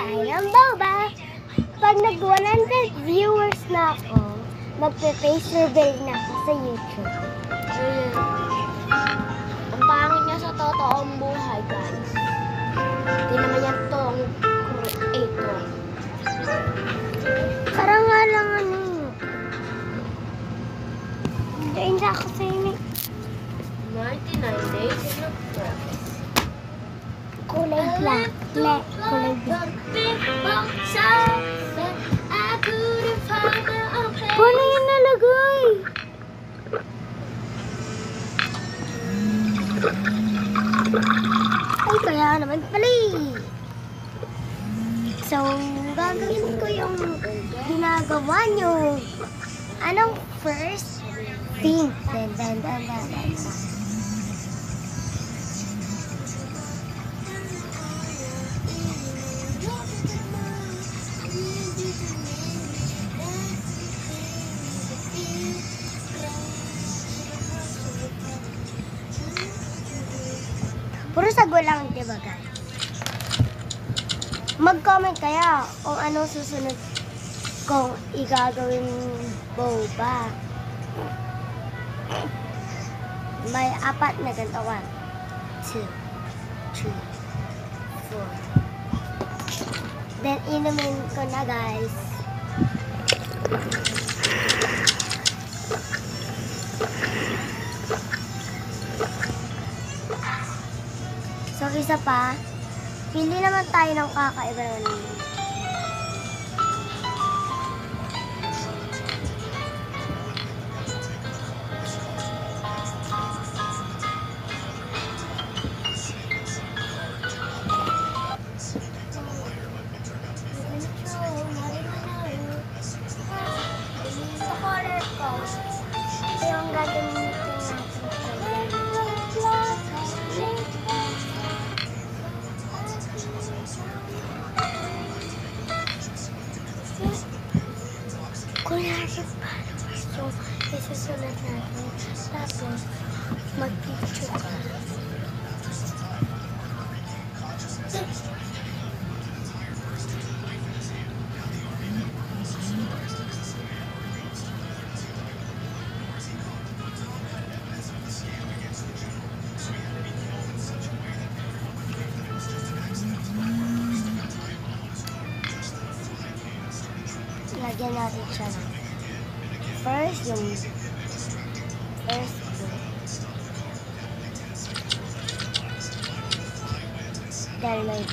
tayo ng boba. Pag nag 100 viewers na ako, magpe-face reveal na ako sa YouTube. Ang pangit niya sa totoong buhay, guys. Hindi naman yan tong creator. Parang nga lang ano. Join na ako sa inyo. 99 days of progress. Kulay black. Kulay black. Paano yun nalagay? Ay, kaya naman pala eh. So, gagawin ko yung ginagawa nyo. Anong first thing? Dan. Puro sago lang, di ba guys? Mag-comment kaya kung anong susunod kong igagawin boba. May 4 na ganito. 1, 2, 3, 4. Then, inumin ko na guys. So, isa pa. Pili naman tayo ng kakaiba naman. Sa color ko, ito yung gagamitin natin. Kuya, followers. So, isusunod natin. Tapos, mag-picture ka. Lagyan natin siya ng first blue. Dahil may